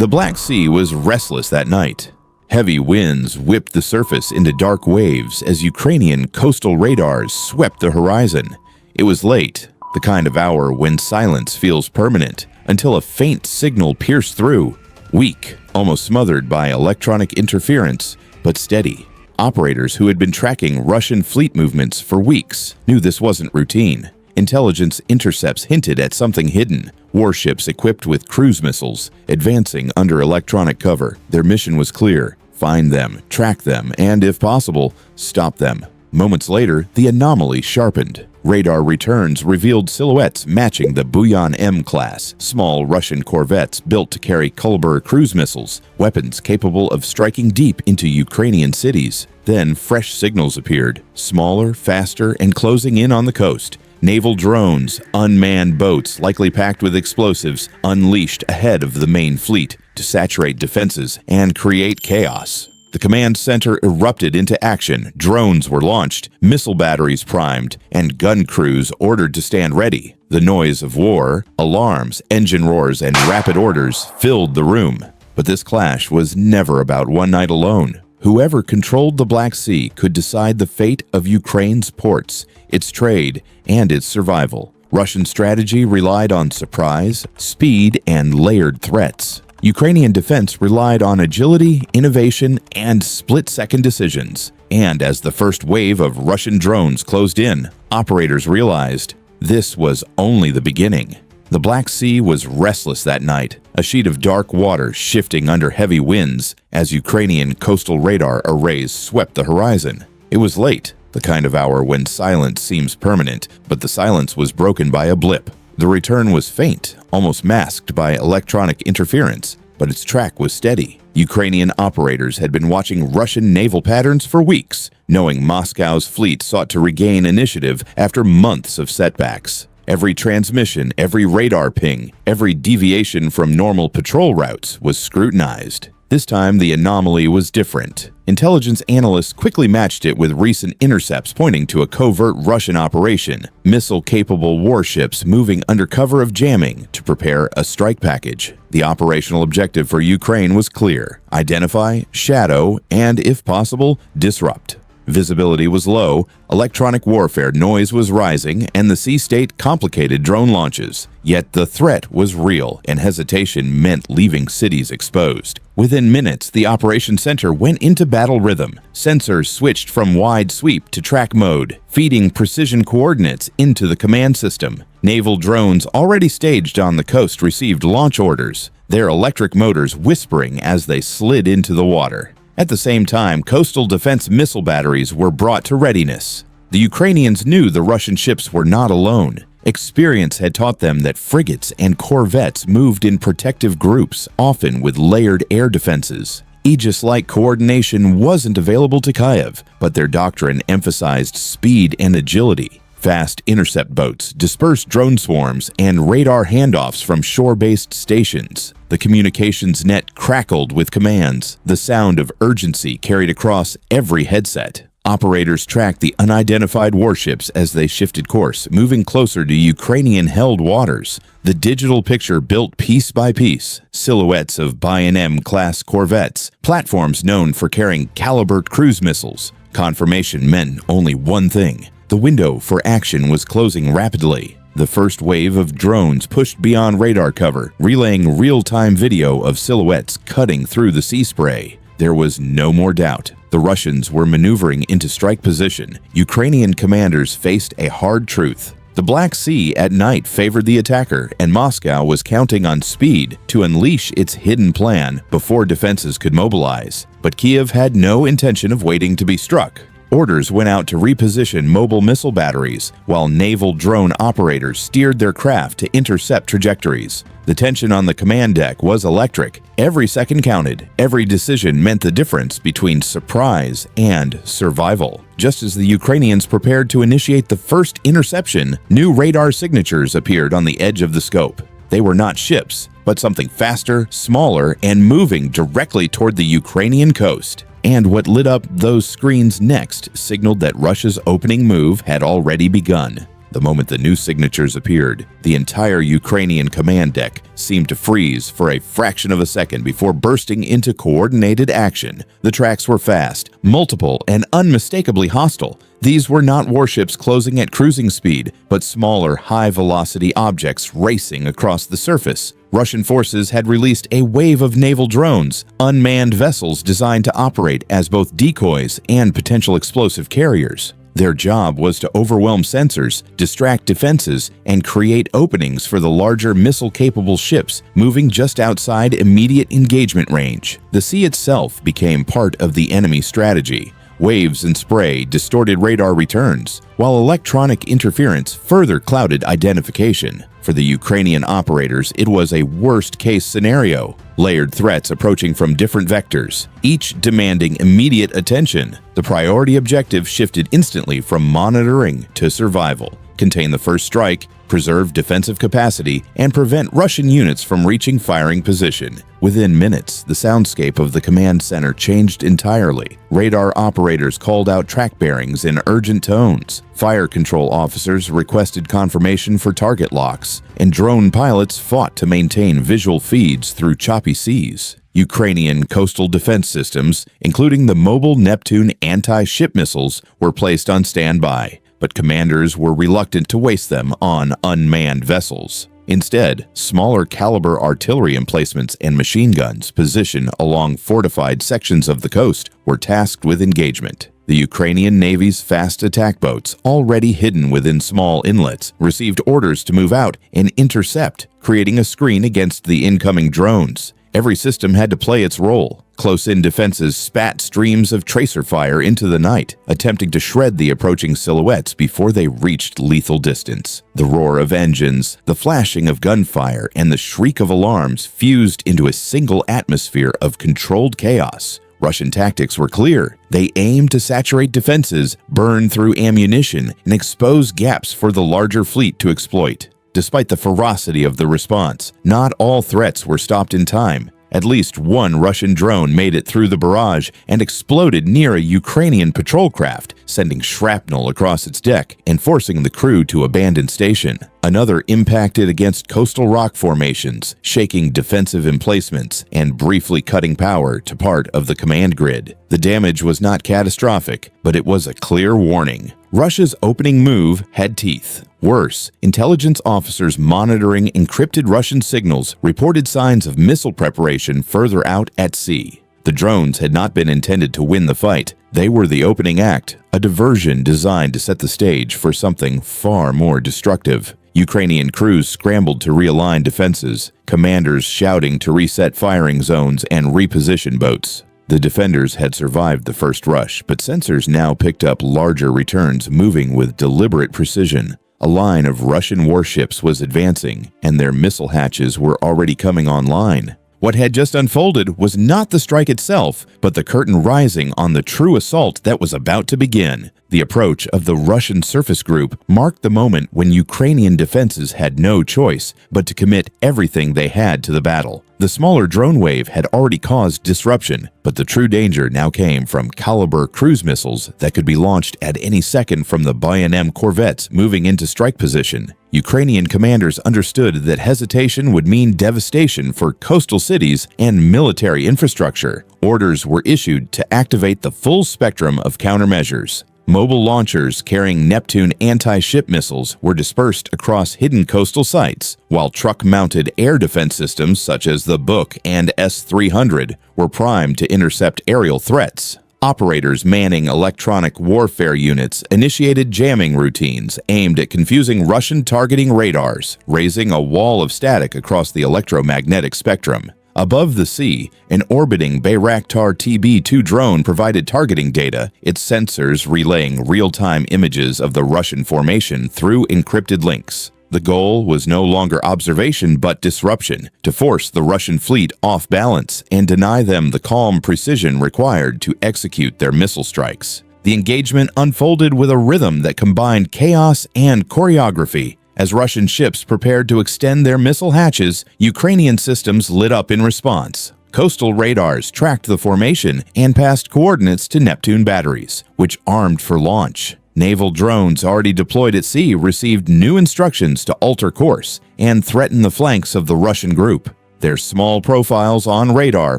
The Black Sea was restless that night. Heavy winds whipped the surface into dark waves as Ukrainian coastal radars swept the horizon. It was late, the kind of hour when silence feels permanent, until a faint signal pierced through. Weak, almost smothered by electronic interference, but steady. Operators who had been tracking Russian fleet movements for weeks knew this wasn't routine. Intelligence intercepts hinted at something hidden. Warships equipped with cruise missiles, advancing under electronic cover. Their mission was clear: find them, track them, and, if possible, stop them. Moments later, the anomaly sharpened. Radar returns revealed silhouettes matching the Buyan M class, small Russian corvettes built to carry Kalibr cruise missiles, weapons capable of striking deep into Ukrainian cities. Then fresh signals appeared, smaller, faster, and closing in on the coast. Naval drones, unmanned boats likely packed with explosives, unleashed ahead of the main fleet to saturate defenses and create chaos. The command center erupted into action. Drones were launched, missile batteries primed, and gun crews ordered to stand ready. The noise of war, alarms, engine roars, and rapid orders filled the room. But this clash was never about one night alone. Whoever controlled the Black Sea could decide the fate of Ukraine's ports, its trade, and its survival. Russian strategy relied on surprise, speed, and layered threats. Ukrainian defense relied on agility, innovation, and split-second decisions. And as the first wave of Russian drones closed in, operators realized this was only the beginning. The Black Sea was restless that night, a sheet of dark water shifting under heavy winds as Ukrainian coastal radar arrays swept the horizon. It was late, the kind of hour when silence seems permanent, but the silence was broken by a blip. The return was faint, almost masked by electronic interference, but its track was steady. Ukrainian operators had been watching Russian naval patterns for weeks, knowing Moscow's fleet sought to regain initiative after months of setbacks. Every transmission, every radar ping, every deviation from normal patrol routes was scrutinized. This time, the anomaly was different. Intelligence analysts quickly matched it with recent intercepts pointing to a covert Russian operation, missile-capable warships moving under cover of jamming to prepare a strike package. The operational objective for Ukraine was clear: identify, shadow, and, if possible, disrupt. Visibility was low, electronic warfare noise was rising, and the sea state complicated drone launches. Yet the threat was real, and hesitation meant leaving cities exposed. Within minutes, the operation center went into battle rhythm. Sensors switched from wide sweep to track mode, feeding precision coordinates into the command system. Naval drones already staged on the coast received launch orders, their electric motors whispering as they slid into the water. At the same time, coastal defense missile batteries were brought to readiness. The Ukrainians knew the Russian ships were not alone. Experience had taught them that frigates and corvettes moved in protective groups, often with layered air defenses. Aegis-like coordination wasn't available to Kyiv, but their doctrine emphasized speed and agility. Fast intercept boats, dispersed drone swarms, and radar handoffs from shore-based stations. The communications net crackled with commands. The sound of urgency carried across every headset. Operators tracked the unidentified warships as they shifted course, moving closer to Ukrainian-held waters. The digital picture built piece by piece. Silhouettes of Buyan M-class corvettes, platforms known for carrying Kalibr cruise missiles. Confirmation meant only one thing: the window for action was closing rapidly. The first wave of drones pushed beyond radar cover, relaying real-time video of silhouettes cutting through the sea spray. There was no more doubt. The Russians were maneuvering into strike position. Ukrainian commanders faced a hard truth. The Black Sea at night favored the attacker, and Moscow was counting on speed to unleash its hidden plan before defenses could mobilize. But Kyiv had no intention of waiting to be struck. Orders went out to reposition mobile missile batteries, while naval drone operators steered their craft to intercept trajectories. The tension on the command deck was electric. Every second counted. Every decision meant the difference between surprise and survival. Just as the Ukrainians prepared to initiate the first interception, new radar signatures appeared on the edge of the scope. They were not ships, but something faster, smaller, and moving directly toward the Ukrainian coast. And what lit up those screens next signaled that Russia's opening move had already begun. The moment the new signatures appeared, the entire Ukrainian command deck seemed to freeze for a fraction of a second before bursting into coordinated action. The tracks were fast, multiple, and unmistakably hostile. These were not warships closing at cruising speed, but smaller, high-velocity objects racing across the surface. Russian forces had released a wave of naval drones, unmanned vessels designed to operate as both decoys and potential explosive carriers. Their job was to overwhelm sensors, distract defenses, and create openings for the larger missile-capable ships moving just outside immediate engagement range. The sea itself became part of the enemy strategy. Waves and spray distorted radar returns, while electronic interference further clouded identification. For the Ukrainian operators, it was a worst-case scenario. Layered threats approaching from different vectors, each demanding immediate attention. The priority objective shifted instantly from monitoring to survival. Contain the first strike, preserve defensive capacity, and prevent Russian units from reaching firing position. Within minutes, the soundscape of the command center changed entirely. Radar operators called out track bearings in urgent tones. Fire control officers requested confirmation for target locks, and drone pilots fought to maintain visual feeds through choppy seas. Ukrainian coastal defense systems, including the mobile Neptune anti-ship missiles, were placed on standby, but commanders were reluctant to waste them on unmanned vessels. Instead, smaller caliber artillery emplacements and machine guns positioned along fortified sections of the coast were tasked with engagement. The Ukrainian Navy's fast attack boats, already hidden within small inlets, received orders to move out and intercept, creating a screen against the incoming drones. Every system had to play its role. Close-in defenses spat streams of tracer fire into the night, attempting to shred the approaching silhouettes before they reached lethal distance. The roar of engines, the flashing of gunfire, and the shriek of alarms fused into a single atmosphere of controlled chaos. Russian tactics were clear. They aimed to saturate defenses, burn through ammunition, and expose gaps for the larger fleet to exploit. Despite the ferocity of the response, not all threats were stopped in time. At least one Russian drone made it through the barrage and exploded near a Ukrainian patrol craft, sending shrapnel across its deck and forcing the crew to abandon station. Another impacted against coastal rock formations, shaking defensive emplacements and briefly cutting power to part of the command grid. The damage was not catastrophic, but it was a clear warning. Russia's opening move had teeth. Worse, intelligence officers monitoring encrypted Russian signals reported signs of missile preparation further out at sea. The drones had not been intended to win the fight. They were the opening act, a diversion designed to set the stage for something far more destructive. Ukrainian crews scrambled to realign defenses, commanders shouting to reset firing zones and reposition boats. The defenders had survived the first rush, but sensors now picked up larger returns moving with deliberate precision. A line of Russian warships was advancing, and their missile hatches were already coming online. What had just unfolded was not the strike itself, but the curtain rising on the true assault that was about to begin. The approach of the Russian surface group marked the moment when Ukrainian defenses had no choice but to commit everything they had to the battle. The smaller drone wave had already caused disruption, but the true danger now came from Caliber cruise missiles that could be launched at any second from the Bayanem corvettes moving into strike position. Ukrainian commanders understood that hesitation would mean devastation for coastal cities and military infrastructure. Orders were issued to activate the full spectrum of countermeasures. Mobile launchers carrying Neptune anti-ship missiles were dispersed across hidden coastal sites, while truck-mounted air defense systems such as the Buk and S-300 were primed to intercept aerial threats. Operators manning electronic warfare units initiated jamming routines aimed at confusing Russian targeting radars, raising a wall of static across the electromagnetic spectrum. Above the sea, an orbiting Bayraktar TB2 drone provided targeting data, its sensors relaying real-time images of the Russian formation through encrypted links. The goal was no longer observation but disruption, to force the Russian fleet off balance and deny them the calm precision required to execute their missile strikes. The engagement unfolded with a rhythm that combined chaos and choreography. As Russian ships prepared to extend their missile hatches, Ukrainian systems lit up in response. Coastal radars tracked the formation and passed coordinates to Neptune batteries, which armed for launch. Naval drones already deployed at sea received new instructions to alter course and threaten the flanks of the Russian group. Their small profiles on radar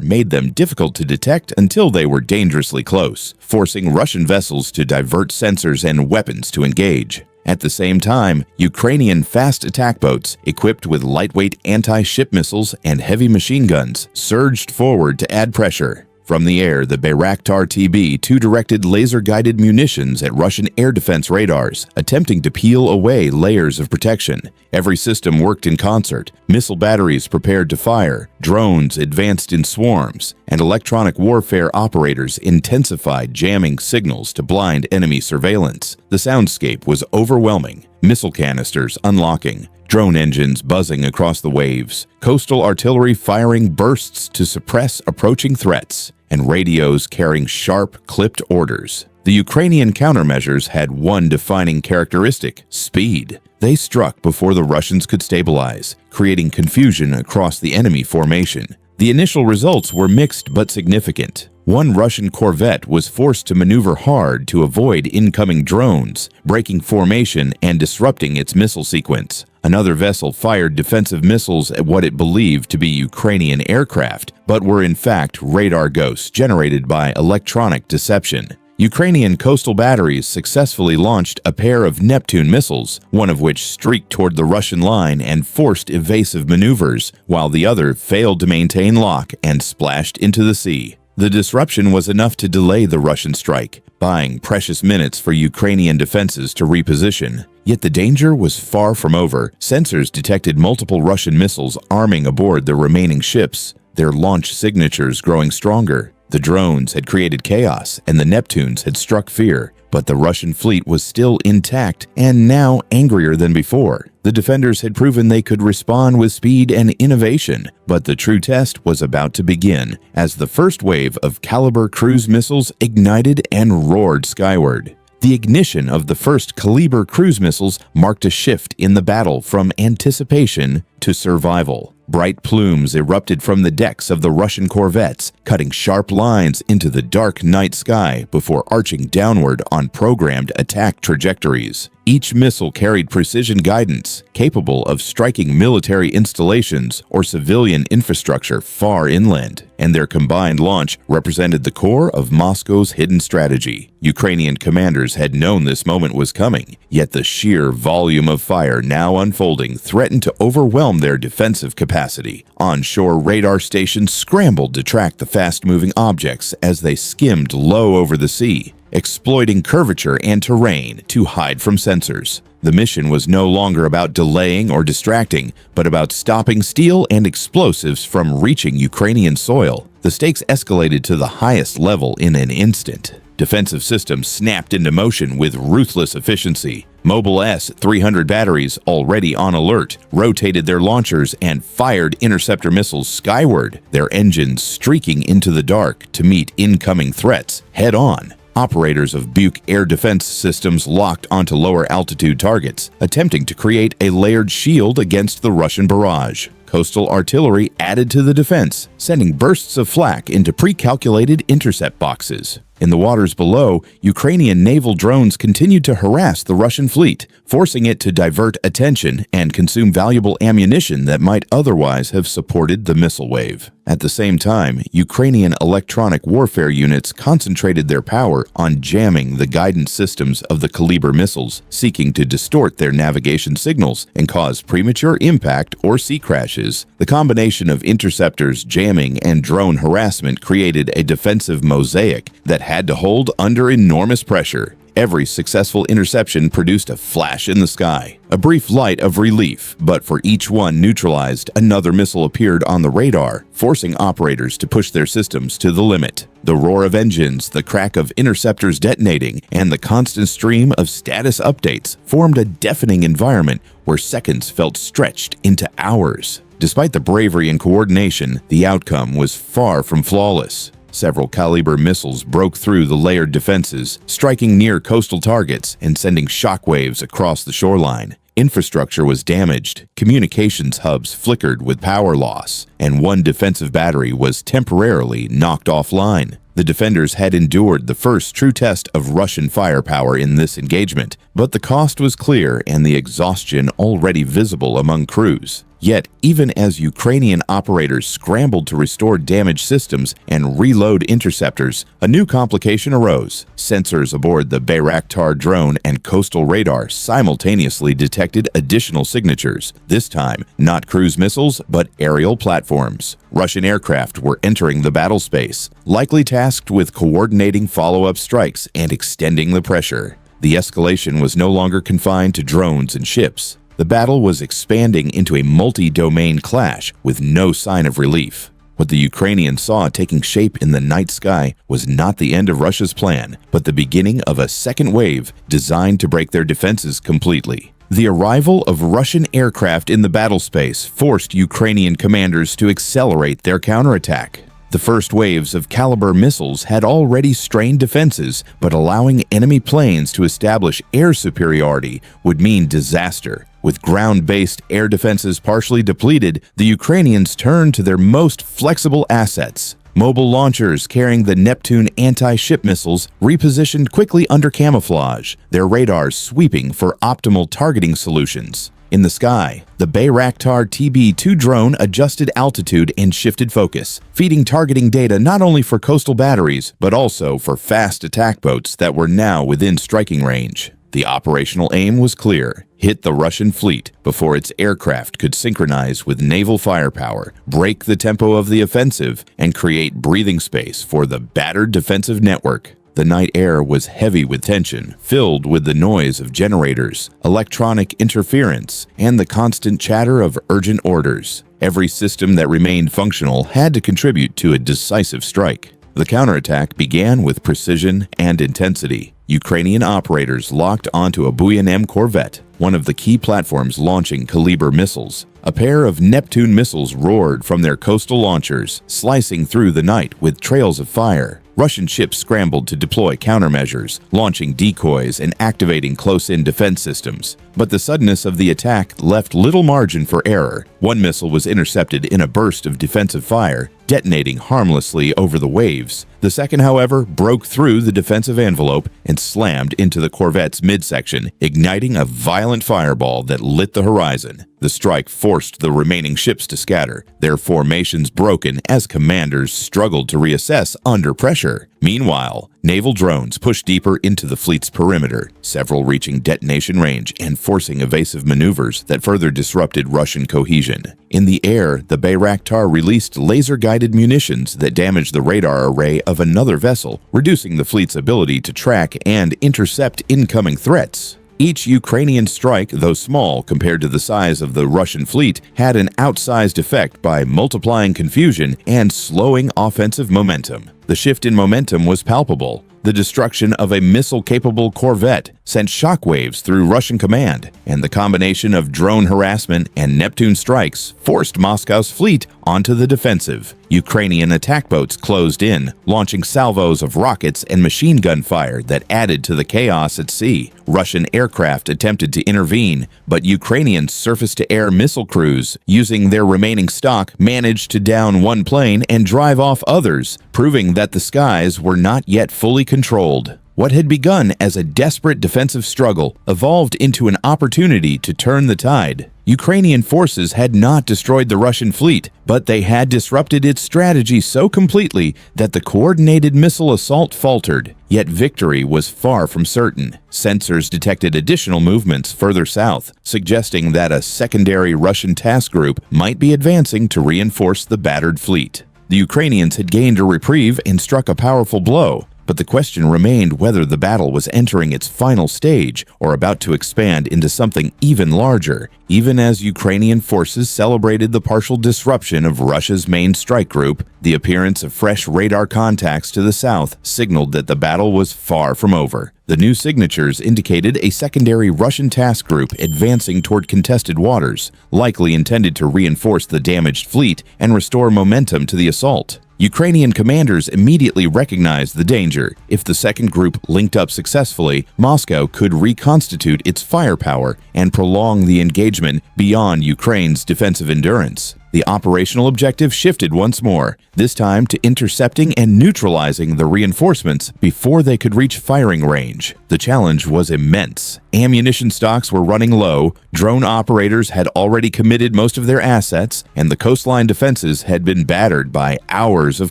made them difficult to detect until they were dangerously close, forcing Russian vessels to divert sensors and weapons to engage. At the same time, Ukrainian fast attack boats, equipped with lightweight anti-ship missiles and heavy machine guns, surged forward to add pressure. From the air, the Bayraktar TB-2 directed laser-guided munitions at Russian air defense radars, attempting to peel away layers of protection. Every system worked in concert. Missile batteries prepared to fire, drones advanced in swarms, and electronic warfare operators intensified jamming signals to blind enemy surveillance. The soundscape was overwhelming. Missile canisters unlocking, drone engines buzzing across the waves, coastal artillery firing bursts to suppress approaching threats, and radios carrying sharp, clipped orders. The Ukrainian countermeasures had one defining characteristic: speed. They struck before the Russians could stabilize, creating confusion across the enemy formation. The initial results were mixed but significant. One Russian corvette was forced to maneuver hard to avoid incoming drones, breaking formation and disrupting its missile sequence. Another vessel fired defensive missiles at what it believed to be Ukrainian aircraft, but were in fact radar ghosts generated by electronic deception. Ukrainian coastal batteries successfully launched a pair of Neptune missiles, one of which streaked toward the Russian line and forced evasive maneuvers, while the other failed to maintain lock and splashed into the sea. The disruption was enough to delay the Russian strike, buying precious minutes for Ukrainian defenses to reposition. Yet the danger was far from over. Sensors detected multiple Russian missiles arming aboard the remaining ships, their launch signatures growing stronger. The drones had created chaos, and the Neptunes had struck fear, but the Russian fleet was still intact and now angrier than before. The defenders had proven they could respond with speed and innovation, but the true test was about to begin as the first wave of Kalibr cruise missiles ignited and roared skyward. The ignition of the first Kalibr cruise missiles marked a shift in the battle from anticipation to survival. Bright plumes erupted from the decks of the Russian corvettes, cutting sharp lines into the dark night sky before arching downward on programmed attack trajectories. Each missile carried precision guidance, capable of striking military installations or civilian infrastructure far inland, and their combined launch represented the core of Moscow's hidden strategy. Ukrainian commanders had known this moment was coming, yet the sheer volume of fire now unfolding threatened to overwhelm their defensive capacity. Onshore radar stations scrambled to track the fast-moving objects as they skimmed low over the sea, exploiting curvature and terrain to hide from sensors. The mission was no longer about delaying or distracting, but about stopping steel and explosives from reaching Ukrainian soil. The stakes escalated to the highest level in an instant. Defensive systems snapped into motion with ruthless efficiency. Mobile S-300 batteries, already on alert, rotated their launchers and fired interceptor missiles skyward, their engines streaking into the dark to meet incoming threats head-on. Operators of Buk air defense systems locked onto lower altitude targets, attempting to create a layered shield against the Russian barrage. Coastal artillery added to the defense, sending bursts of flak into pre-calculated intercept boxes. In the waters below, Ukrainian naval drones continued to harass the Russian fleet, forcing it to divert attention and consume valuable ammunition that might otherwise have supported the missile wave. At the same time, Ukrainian electronic warfare units concentrated their power on jamming the guidance systems of the Kalibr missiles, seeking to distort their navigation signals and cause premature impact or sea crashes. The combination of interceptors, jamming, and drone harassment created a defensive mosaic that had to hold under enormous pressure. Every successful interception produced a flash in the sky, a brief light of relief, but for each one neutralized, another missile appeared on the radar, forcing operators to push their systems to the limit. The roar of engines, the crack of interceptors detonating, and the constant stream of status updates formed a deafening environment where seconds felt stretched into hours. Despite the bravery and coordination, the outcome was far from flawless. Several Kalibr missiles broke through the layered defenses, striking near coastal targets and sending shockwaves across the shoreline. Infrastructure was damaged, communications hubs flickered with power loss, and one defensive battery was temporarily knocked offline. The defenders had endured the first true test of Russian firepower in this engagement, but the cost was clear and the exhaustion already visible among crews. Yet, even as Ukrainian operators scrambled to restore damaged systems and reload interceptors, a new complication arose. Sensors aboard the Bayraktar drone and coastal radar simultaneously detected additional signatures, this time not cruise missiles but aerial platforms. Russian aircraft were entering the battle space, likely tasked with coordinating follow-up strikes and extending the pressure. The escalation was no longer confined to drones and ships. The battle was expanding into a multi-domain clash with no sign of relief. What the Ukrainians saw taking shape in the night sky was not the end of Russia's plan, but the beginning of a second wave designed to break their defenses completely. The arrival of Russian aircraft in the battle space forced Ukrainian commanders to accelerate their counterattack. The first waves of Kalibr missiles had already strained defenses, but allowing enemy planes to establish air superiority would mean disaster. With ground-based air defenses partially depleted, the Ukrainians turned to their most flexible assets. Mobile launchers carrying the Neptune anti-ship missiles repositioned quickly under camouflage, their radars sweeping for optimal targeting solutions. In the sky, the Bayraktar TB2 drone adjusted altitude and shifted focus, feeding targeting data not only for coastal batteries, but also for fast attack boats that were now within striking range. The operational aim was clear: hit the Russian fleet before its aircraft could synchronize with naval firepower, break the tempo of the offensive, and create breathing space for the battered defensive network. The night air was heavy with tension, filled with the noise of generators, electronic interference, and the constant chatter of urgent orders. Every system that remained functional had to contribute to a decisive strike. The counterattack began with precision and intensity. Ukrainian operators locked onto a Buyan M corvette, one of the key platforms launching Kalibr missiles. A pair of Neptune missiles roared from their coastal launchers, slicing through the night with trails of fire. Russian ships scrambled to deploy countermeasures, launching decoys and activating close-in defense systems. But the suddenness of the attack left little margin for error. One missile was intercepted in a burst of defensive fire, detonating harmlessly over the waves. The second, however, broke through the defensive envelope and slammed into the corvette's midsection, igniting a violent fireball that lit the horizon. The strike forced the remaining ships to scatter, their formations broken as commanders struggled to reassess under pressure. Meanwhile, naval drones pushed deeper into the fleet's perimeter, several reaching detonation range and forcing evasive maneuvers that further disrupted Russian cohesion. In the air, the Bayraktar released laser-guided munitions that damaged the radar array of another vessel, reducing the fleet's ability to track and intercept incoming threats. Each Ukrainian strike, though small compared to the size of the Russian fleet, had an outsized effect by multiplying confusion and slowing offensive momentum. The shift in momentum was palpable. The destruction of a missile-capable corvette sent shockwaves through Russian command, and the combination of drone harassment and Neptune strikes forced Moscow's fleet onto the defensive. Ukrainian attack boats closed in, launching salvos of rockets and machine gun fire that added to the chaos at sea. Russian aircraft attempted to intervene, but Ukrainian surface-to-air missile crews, using their remaining stock, managed to down one plane and drive off others, proving that the skies were not yet fully controlled. What had begun as a desperate defensive struggle evolved into an opportunity to turn the tide. Ukrainian forces had not destroyed the Russian fleet, but they had disrupted its strategy so completely that the coordinated missile assault faltered. Yet victory was far from certain. Sensors detected additional movements further south, suggesting that a secondary Russian task group might be advancing to reinforce the battered fleet. The Ukrainians had gained a reprieve and struck a powerful blow, but the question remained whether the battle was entering its final stage or about to expand into something even larger. Even as Ukrainian forces celebrated the partial disruption of Russia's main strike group, the appearance of fresh radar contacts to the south signaled that the battle was far from over. The new signatures indicated a secondary Russian task group advancing toward contested waters, likely intended to reinforce the damaged fleet and restore momentum to the assault. Ukrainian commanders immediately recognized the danger. If the second group linked up successfully, Moscow could reconstitute its firepower and prolong the engagement beyond Ukraine's defensive endurance. The operational objective shifted once more, this time to intercepting and neutralizing the reinforcements before they could reach firing range. The challenge was immense. Ammunition stocks were running low, drone operators had already committed most of their assets, and the coastline defenses had been battered by hours of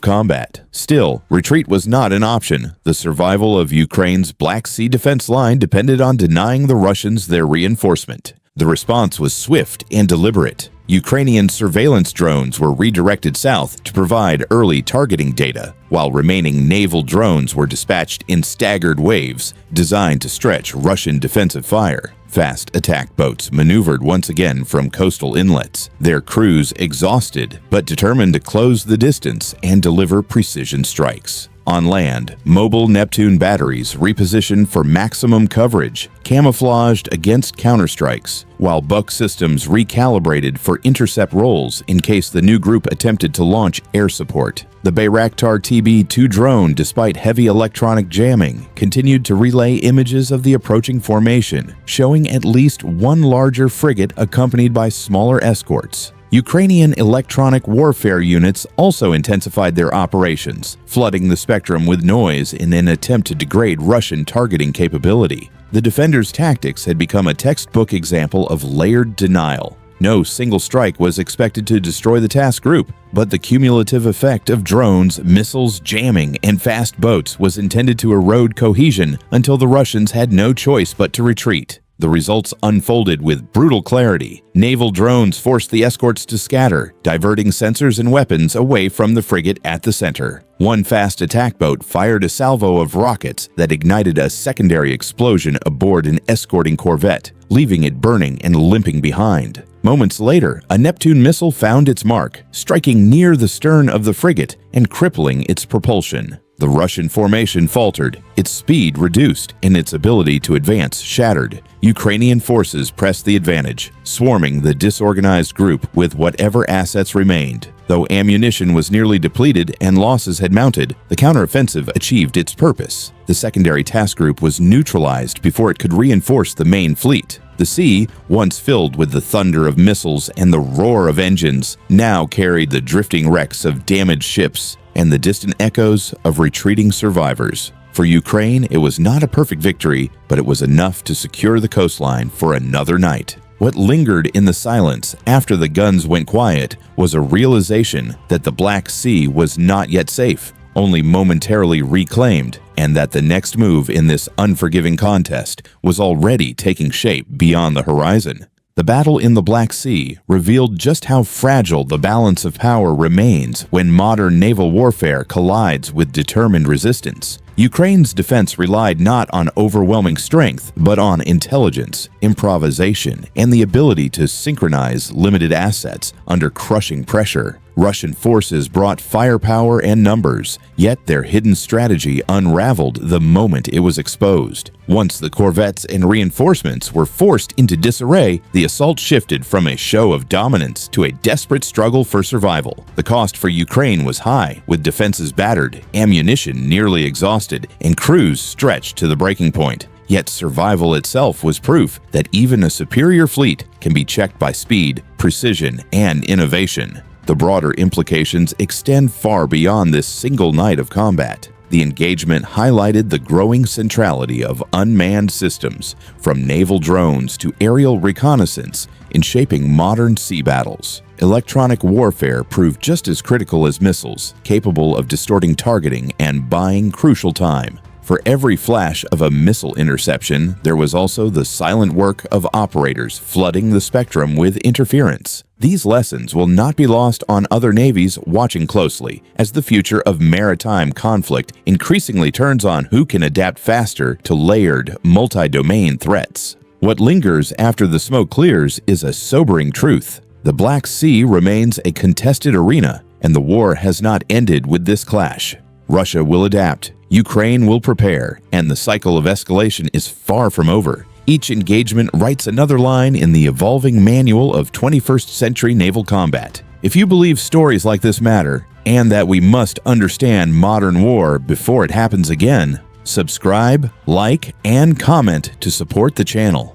combat. Still, retreat was not an option. The survival of Ukraine's Black Sea defense line depended on denying the Russians their reinforcement. The response was swift and deliberate. Ukrainian surveillance drones were redirected south to provide early targeting data, while remaining naval drones were dispatched in staggered waves designed to stretch Russian defensive fire. Fast attack boats maneuvered once again from coastal inlets, their crews exhausted but determined to close the distance and deliver precision strikes. On land, mobile Neptune batteries repositioned for maximum coverage, camouflaged against counterstrikes, while Buk systems recalibrated for intercept roles in case the new group attempted to launch air support. The Bayraktar TB2 drone, despite heavy electronic jamming, continued to relay images of the approaching formation, showing at least one larger frigate accompanied by smaller escorts. Ukrainian electronic warfare units also intensified their operations, flooding the spectrum with noise in an attempt to degrade Russian targeting capability. The defenders' tactics had become a textbook example of layered denial. No single strike was expected to destroy the task group, but the cumulative effect of drones, missiles, jamming, and fast boats was intended to erode cohesion until the Russians had no choice but to retreat. The results unfolded with brutal clarity. Naval drones forced the escorts to scatter, diverting sensors and weapons away from the frigate at the center. One fast attack boat fired a salvo of rockets that ignited a secondary explosion aboard an escorting corvette, leaving it burning and limping behind. Moments later, a Neptune missile found its mark, striking near the stern of the frigate and crippling its propulsion. The Russian formation faltered, its speed reduced, and its ability to advance shattered. Ukrainian forces pressed the advantage, swarming the disorganized group with whatever assets remained. Though ammunition was nearly depleted and losses had mounted, the counteroffensive achieved its purpose. The secondary task group was neutralized before it could reinforce the main fleet. The sea, once filled with the thunder of missiles and the roar of engines, now carried the drifting wrecks of damaged ships and the distant echoes of retreating survivors. For Ukraine, it was not a perfect victory, but it was enough to secure the coastline for another night. What lingered in the silence after the guns went quiet was a realization that the Black Sea was not yet safe, only momentarily reclaimed, and that the next move in this unforgiving contest was already taking shape beyond the horizon. The battle in the Black Sea revealed just how fragile the balance of power remains when modern naval warfare collides with determined resistance. Ukraine's defense relied not on overwhelming strength, but on intelligence, improvisation, and the ability to synchronize limited assets under crushing pressure. Russian forces brought firepower and numbers, yet their hidden strategy unraveled the moment it was exposed. Once the corvettes and reinforcements were forced into disarray, the assault shifted from a show of dominance to a desperate struggle for survival. The cost for Ukraine was high, with defenses battered, ammunition nearly exhausted, and crews stretched to the breaking point. Yet survival itself was proof that even a superior fleet can be checked by speed, precision, and innovation. The broader implications extend far beyond this single night of combat. The engagement highlighted the growing centrality of unmanned systems, from naval drones to aerial reconnaissance, in shaping modern sea battles. Electronic warfare proved just as critical as missiles, capable of distorting targeting and buying crucial time. For every flash of a missile interception, there was also the silent work of operators flooding the spectrum with interference. These lessons will not be lost on other navies watching closely, as the future of maritime conflict increasingly turns on who can adapt faster to layered, multi-domain threats. What lingers after the smoke clears is a sobering truth. The Black Sea remains a contested arena, and the war has not ended with this clash. Russia will adapt, Ukraine will prepare, and the cycle of escalation is far from over. Each engagement writes another line in the evolving manual of 21st century naval combat. If you believe stories like this matter, and that we must understand modern war before it happens again, subscribe, like, and comment to support the channel.